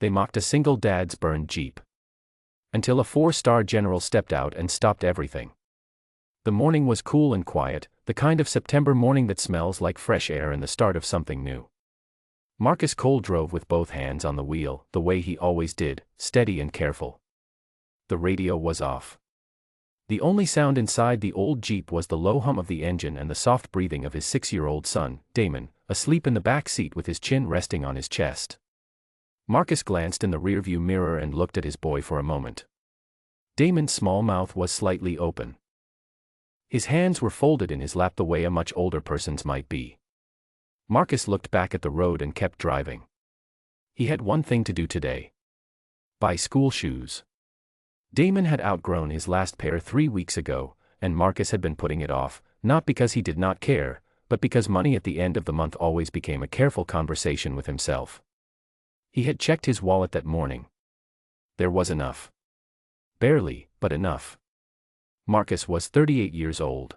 They mocked a single dad's burned Jeep. Until a 4-star general stepped out and stopped everything. The morning was cool and quiet, the kind of September morning that smells like fresh air and the start of something new. Marcus Cole drove with both hands on the wheel, the way he always did, steady and careful. The radio was off. The only sound inside the old Jeep was the low hum of the engine and the soft breathing of his 6-year-old son, Damon, asleep in the back seat with his chin resting on his chest. Marcus glanced in the rearview mirror and looked at his boy for a moment. Damon's small mouth was slightly open. His hands were folded in his lap the way a much older person's might be. Marcus looked back at the road and kept driving. He had one thing to do today. Buy school shoes. Damon had outgrown his last pair 3 weeks ago, and Marcus had been putting it off, not because he did not care, but because money at the end of the month always became a careful conversation with himself. He had checked his wallet that morning. There was enough. Barely, but enough. Marcus was 38 years old.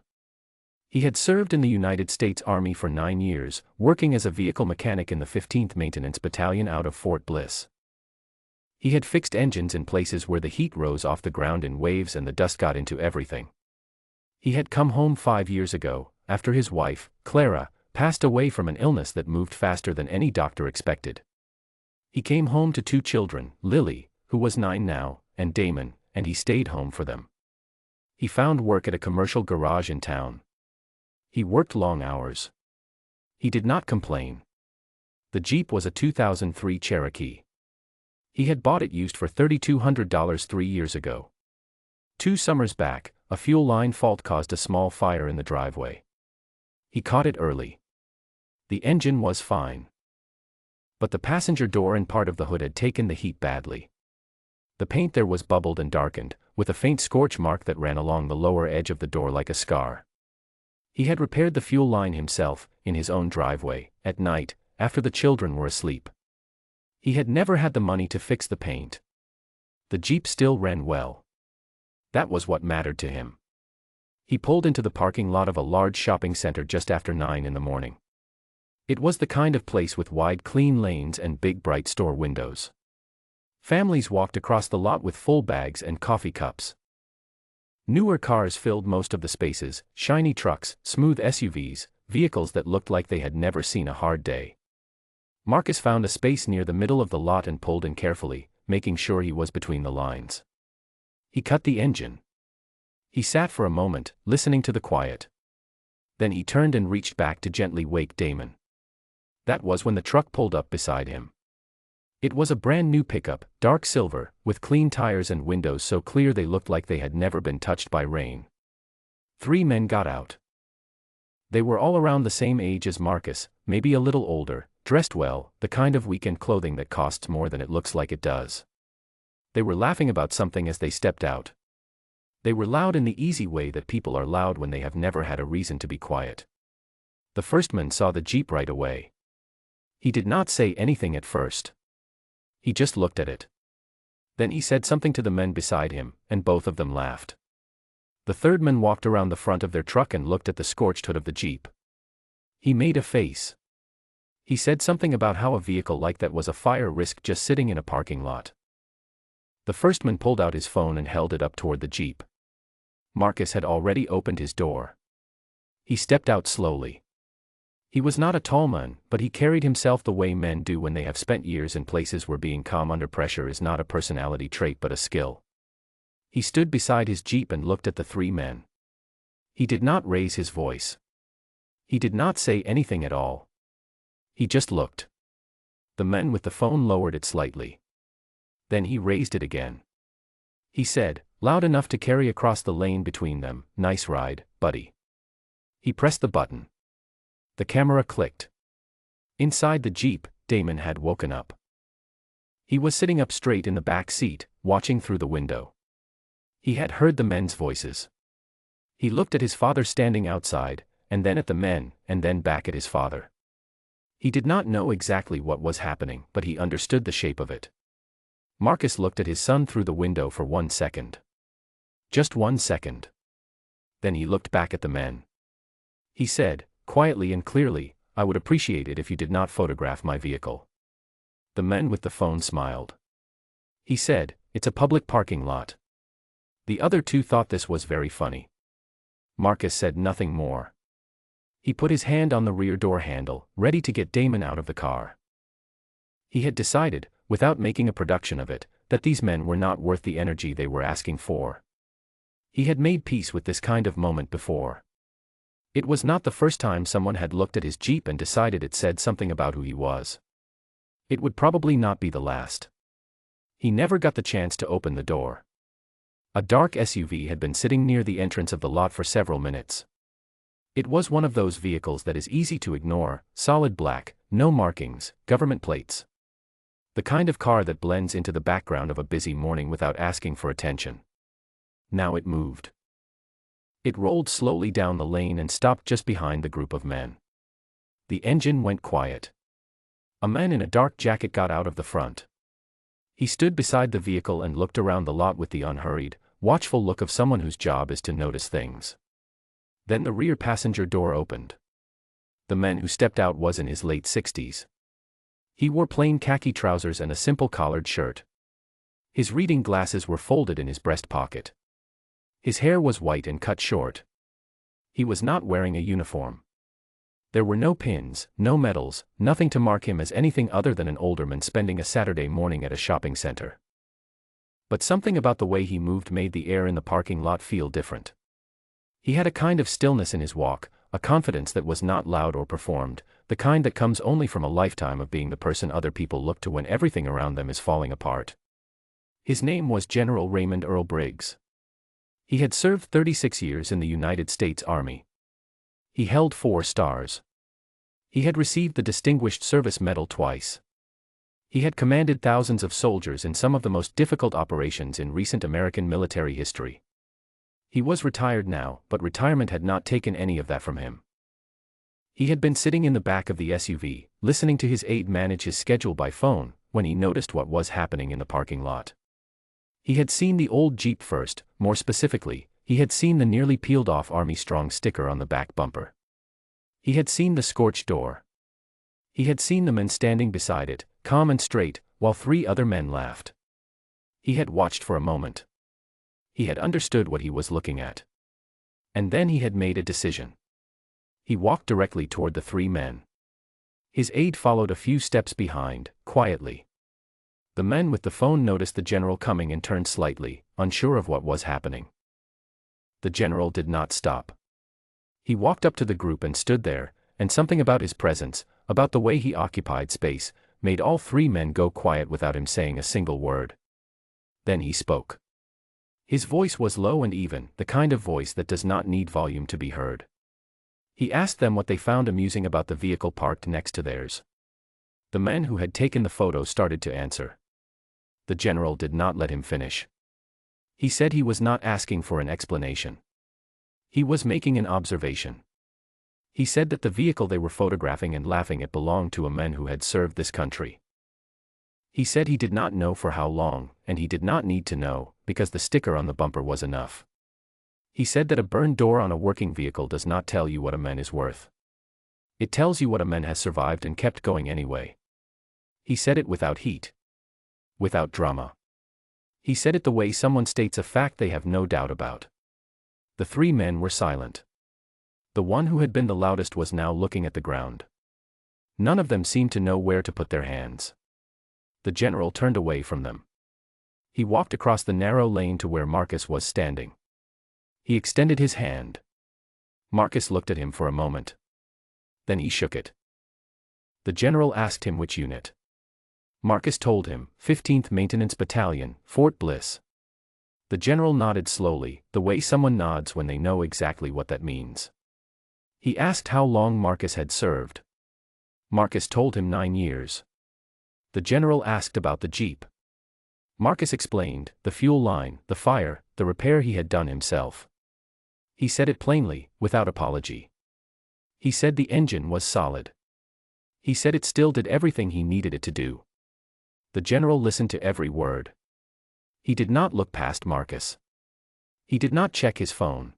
He had served in the United States Army for 9 years, working as a vehicle mechanic in the 15th Maintenance Battalion out of Fort Bliss. He had fixed engines in places where the heat rose off the ground in waves and the dust got into everything. He had come home 5 years ago, after his wife, Clara, passed away from an illness that moved faster than any doctor expected. He came home to 2 children, Lily, who was 9 now, and Damon, and he stayed home for them. He found work at a commercial garage in town. He worked long hours. He did not complain. The Jeep was a 2003 Cherokee. He had bought it used for $3,200 3 years ago. 2 summers back, a fuel line fault caused a small fire in the driveway. He caught it early. The engine was fine. But the passenger door and part of the hood had taken the heat badly. The paint there was bubbled and darkened, with a faint scorch mark that ran along the lower edge of the door like a scar. He had repaired the fuel line himself, in his own driveway, at night, after the children were asleep. He had never had the money to fix the paint. The Jeep still ran well. That was what mattered to him. He pulled into the parking lot of a large shopping center just after 9 in the morning. It was the kind of place with wide clean lanes and big bright store windows. Families walked across the lot with full bags and coffee cups. Newer cars filled most of the spaces, shiny trucks, smooth SUVs, vehicles that looked like they had never seen a hard day. Marcus found a space near the middle of the lot and pulled in carefully, making sure he was between the lines. He cut the engine. He sat for a moment, listening to the quiet. Then he turned and reached back to gently wake Damon. That was when the truck pulled up beside him. It was a brand new pickup, dark silver, with clean tires and windows so clear they looked like they had never been touched by rain. 3 men got out. They were all around the same age as Marcus, maybe a little older, dressed well, the kind of weekend clothing that costs more than it looks like it does. They were laughing about something as they stepped out. They were loud in the easy way that people are loud when they have never had a reason to be quiet. The first man saw the Jeep right away. He did not say anything at first. He just looked at it. Then he said something to the men beside him, and both of them laughed. The third man walked around the front of their truck and looked at the scorched hood of the Jeep. He made a face. He said something about how a vehicle like that was a fire risk just sitting in a parking lot. The first man pulled out his phone and held it up toward the Jeep. Marcus had already opened his door. He stepped out slowly. He was not a tall man, but he carried himself the way men do when they have spent years in places where being calm under pressure is not a personality trait but a skill. He stood beside his Jeep and looked at the 3 men. He did not raise his voice. He did not say anything at all. He just looked. The man with the phone lowered it slightly. Then he raised it again. He said, loud enough to carry across the lane between them, "Nice ride, buddy." He pressed the button. The camera clicked. Inside the Jeep, Damon had woken up. He was sitting up straight in the back seat, watching through the window. He had heard the men's voices. He looked at his father standing outside, and then at the men, and then back at his father. He did not know exactly what was happening, but he understood the shape of it. Marcus looked at his son through the window for 1 second. Just 1 second. Then he looked back at the men. He said, quietly and clearly, "I would appreciate it if you did not photograph my vehicle." The man with the phone smiled. He said, "It's a public parking lot." The other two thought this was very funny. Marcus said nothing more. He put his hand on the rear door handle, ready to get Damon out of the car. He had decided, without making a production of it, that these men were not worth the energy they were asking for. He had made peace with this kind of moment before. It was not the first time someone had looked at his Jeep and decided it said something about who he was. It would probably not be the last. He never got the chance to open the door. A dark SUV had been sitting near the entrance of the lot for several minutes. It was one of those vehicles that is easy to ignore, solid black, no markings, government plates. The kind of car that blends into the background of a busy morning without asking for attention. Now it moved. It rolled slowly down the lane and stopped just behind the group of men. The engine went quiet. A man in a dark jacket got out of the front. He stood beside the vehicle and looked around the lot with the unhurried, watchful look of someone whose job is to notice things. Then the rear passenger door opened. The man who stepped out was in his late 60s. He wore plain khaki trousers and a simple collared shirt. His reading glasses were folded in his breast pocket. His hair was white and cut short. He was not wearing a uniform. There were no pins, no medals, nothing to mark him as anything other than an older man spending a Saturday morning at a shopping center. But something about the way he moved made the air in the parking lot feel different. He had a kind of stillness in his walk, a confidence that was not loud or performed, the kind that comes only from a lifetime of being the person other people look to when everything around them is falling apart. His name was General Raymond Earl Briggs. He had served 36 years in the United States Army. He held 4 stars. He had received the Distinguished Service Medal twice. He had commanded thousands of soldiers in some of the most difficult operations in recent American military history. He was retired now, but retirement had not taken any of that from him. He had been sitting in the back of the SUV, listening to his aide manage his schedule by phone, when he noticed what was happening in the parking lot. He had seen the old Jeep first, more specifically, he had seen the nearly peeled-off Army Strong sticker on the back bumper. He had seen the scorched door. He had seen the men standing beside it, calm and straight, while 3 other men laughed. He had watched for a moment. He had understood what he was looking at. And then he had made a decision. He walked directly toward the 3 men. His aide followed a few steps behind, quietly. The men with the phone noticed the general coming and turned slightly, unsure of what was happening. The general did not stop. He walked up to the group and stood there, and something about his presence, about the way he occupied space, made all 3 men go quiet without him saying a single word. Then he spoke. His voice was low and even, the kind of voice that does not need volume to be heard. He asked them what they found amusing about the vehicle parked next to theirs. The men who had taken the photo started to answer. The general did not let him finish. He said he was not asking for an explanation. He was making an observation. He said that the vehicle they were photographing and laughing at belonged to a man who had served this country. He said he did not know for how long, and he did not need to know, because the sticker on the bumper was enough. He said that a burned door on a working vehicle does not tell you what a man is worth. It tells you what a man has survived and kept going anyway. He said it without heat. Without drama. He said it the way someone states a fact they have no doubt about. The 3 men were silent. The one who had been the loudest was now looking at the ground. None of them seemed to know where to put their hands. The general turned away from them. He walked across the narrow lane to where Marcus was standing. He extended his hand. Marcus looked at him for a moment. Then he shook it. The general asked him which unit. Marcus told him, 15th Maintenance Battalion, Fort Bliss. The general nodded slowly, the way someone nods when they know exactly what that means. He asked how long Marcus had served. Marcus told him 9 years. The general asked about the Jeep. Marcus explained, the fuel line, the fire, the repair he had done himself. He said it plainly, without apology. He said the engine was solid. He said it still did everything he needed it to do. The general listened to every word. He did not look past Marcus. He did not check his phone.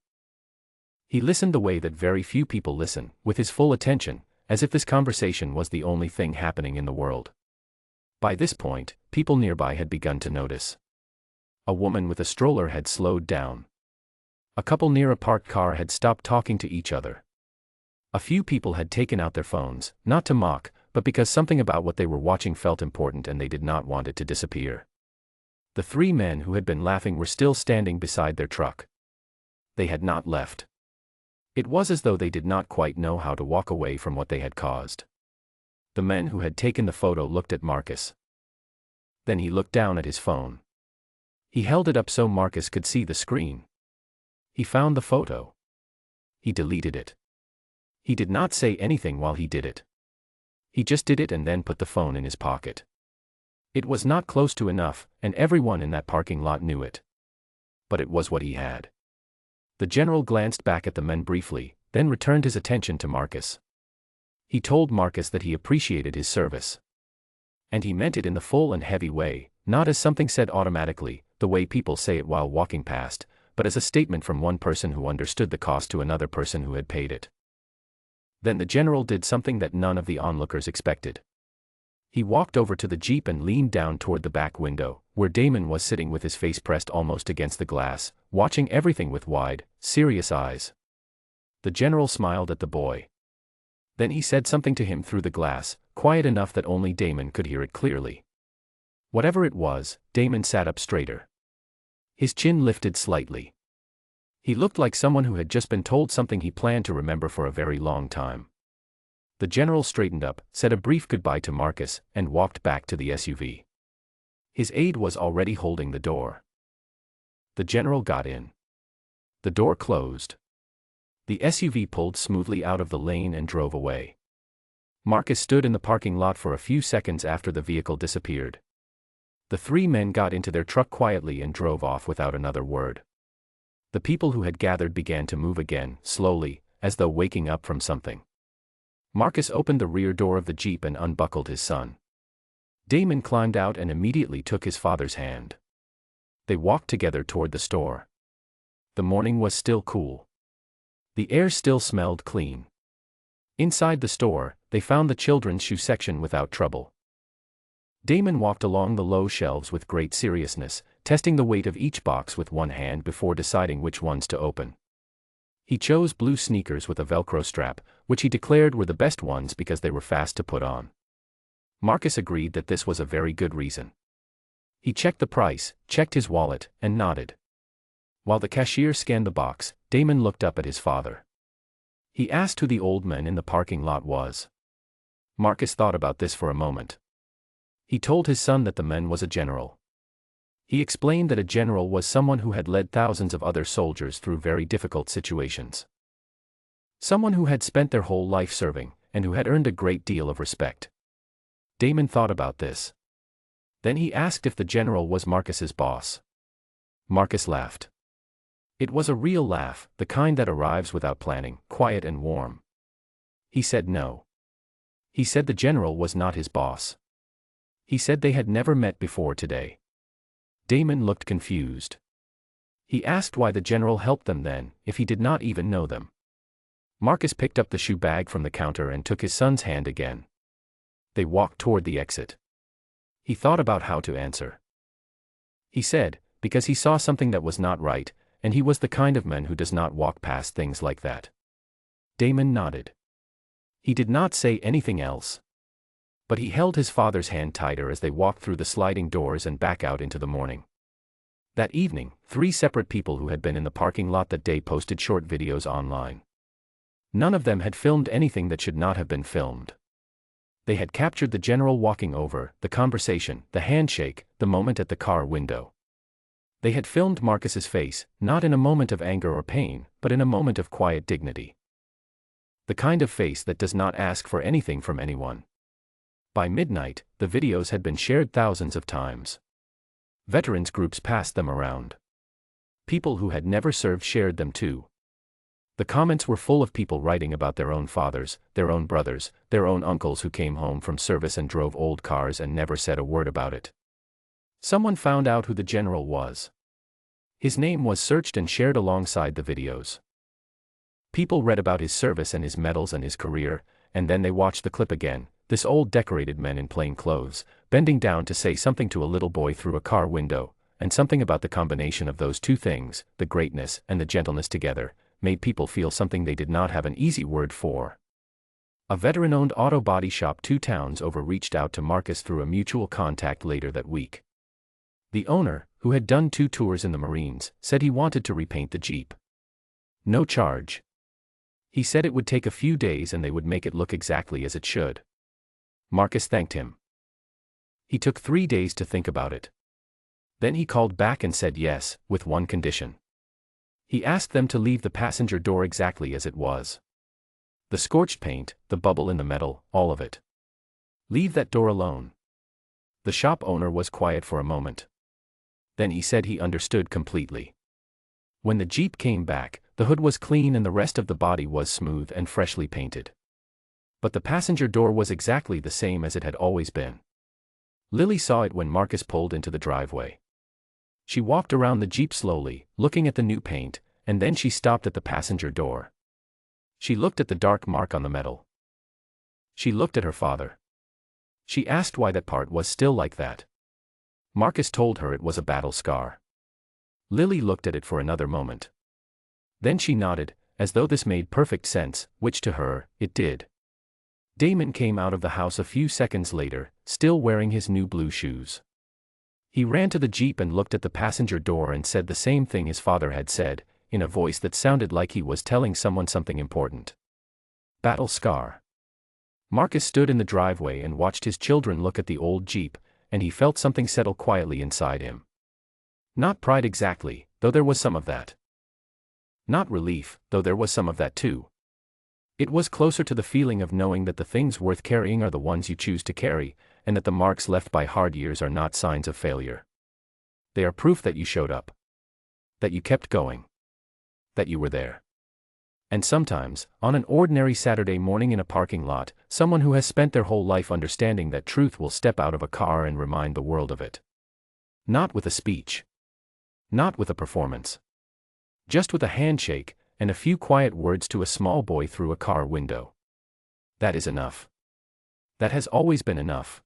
He listened the way that very few people listen, with his full attention, as if this conversation was the only thing happening in the world. By this point, people nearby had begun to notice. A woman with a stroller had slowed down. A couple near a parked car had stopped talking to each other. A few people had taken out their phones, not to mock, but because something about what they were watching felt important and they did not want it to disappear. The three men who had been laughing were still standing beside their truck. They had not left. It was as though they did not quite know how to walk away from what they had caused. The men who had taken the photo looked at Marcus. Then he looked down at his phone. He held it up so Marcus could see the screen. He found the photo. He deleted it. He did not say anything while he did it. He just did it and then put the phone in his pocket. It was not close to enough, and everyone in that parking lot knew it. But it was what he had. The general glanced back at the men briefly, then returned his attention to Marcus. He told Marcus that he appreciated his service. And he meant it in the full and heavy way, not as something said automatically, the way people say it while walking past, but as a statement from one person who understood the cost to another person who had paid it. Then the general did something that none of the onlookers expected. He walked over to the Jeep and leaned down toward the back window, where Damon was sitting with his face pressed almost against the glass, watching everything with wide, serious eyes. The general smiled at the boy. Then he said something to him through the glass, quiet enough that only Damon could hear it clearly. Whatever it was, Damon sat up straighter. His chin lifted slightly. He looked like someone who had just been told something he planned to remember for a very long time. The general straightened up, said a brief goodbye to Marcus, and walked back to the SUV. His aide was already holding the door. The general got in. The door closed. The SUV pulled smoothly out of the lane and drove away. Marcus stood in the parking lot for a few seconds after the vehicle disappeared. The three men got into their truck quietly and drove off without another word. The people who had gathered began to move again, slowly, as though waking up from something. Marcus opened the rear door of the Jeep and unbuckled his son. Damon climbed out and immediately took his father's hand. They walked together toward the store. The morning was still cool. The air still smelled clean. Inside the store, they found the children's shoe section without trouble. Damon walked along the low shelves with great seriousness, testing the weight of each box with one hand before deciding which ones to open. He chose blue sneakers with a Velcro strap, which he declared were the best ones because they were fast to put on. Marcus agreed that this was a very good reason. He checked the price, checked his wallet, and nodded. While the cashier scanned the box, Damon looked up at his father. He asked who the old man in the parking lot was. Marcus thought about this for a moment. He told his son that the man was a general. He explained that a general was someone who had led thousands of other soldiers through very difficult situations. Someone who had spent their whole life serving, and who had earned a great deal of respect. Damon thought about this. Then he asked if the general was Marcus's boss. Marcus laughed. It was a real laugh, the kind that arrives without planning, quiet and warm. He said no. He said the general was not his boss. He said they had never met before today. Damon looked confused. He asked why the general helped them then, if he did not even know them. Marcus picked up the shoe bag from the counter and took his son's hand again. They walked toward the exit. He thought about how to answer. He said, because he saw something that was not right, and he was the kind of man who does not walk past things like that. Damon nodded. He did not say anything else. But he held his father's hand tighter as they walked through the sliding doors and back out into the morning. That evening, 3 separate people who had been in the parking lot that day posted short videos online. None of them had filmed anything that should not have been filmed. They had captured the general walking over, the conversation, the handshake, the moment at the car window. They had filmed Marcus's face, not in a moment of anger or pain, but in a moment of quiet dignity. The kind of face that does not ask for anything from anyone. By midnight, the videos had been shared thousands of times. Veterans groups passed them around. People who had never served shared them too. The comments were full of people writing about their own fathers, their own brothers, their own uncles who came home from service and drove old cars and never said a word about it. Someone found out who the general was. His name was searched and shared alongside the videos. People read about his service and his medals and his career, and then they watched the clip again, this old decorated man in plain clothes, bending down to say something to a little boy through a car window, and something about the combination of those two things, the greatness and the gentleness together, made people feel something they did not have an easy word for. A veteran-owned auto body shop 2 towns over reached out to Marcus through a mutual contact later that week. The owner, who had done 2 tours in the Marines, said he wanted to repaint the Jeep. No charge. He said it would take a few days and they would make it look exactly as it should. Marcus thanked him. He took 3 days to think about it. Then he called back and said yes, with one condition. He asked them to leave the passenger door exactly as it was. The scorched paint, the bubble in the metal, all of it. Leave that door alone. The shop owner was quiet for a moment. Then he said he understood completely. When the Jeep came back, the hood was clean and the rest of the body was smooth and freshly painted. But the passenger door was exactly the same as it had always been. Lily saw it when Marcus pulled into the driveway. She walked around the Jeep slowly, looking at the new paint, and then she stopped at the passenger door. She looked at the dark mark on the metal. She looked at her father. She asked why that part was still like that. Marcus told her it was a battle scar. Lily looked at it for another moment. Then she nodded, as though this made perfect sense, which to her, it did. Damon came out of the house a few seconds later, still wearing his new blue shoes. He ran to the Jeep and looked at the passenger door and said the same thing his father had said, in a voice that sounded like he was telling someone something important. Battle scar. Marcus stood in the driveway and watched his children look at the old Jeep, and he felt something settle quietly inside him. Not pride exactly, though there was some of that. Not relief, though there was some of that too. It was closer to the feeling of knowing that the things worth carrying are the ones you choose to carry, and that the marks left by hard years are not signs of failure. They are proof that you showed up. That you kept going. That you were there. And sometimes, on an ordinary Saturday morning in a parking lot, someone who has spent their whole life understanding that truth will step out of a car and remind the world of it. Not with a speech. Not with a performance. Just with a handshake, and a few quiet words to a small boy through a car window. That is enough. That has always been enough.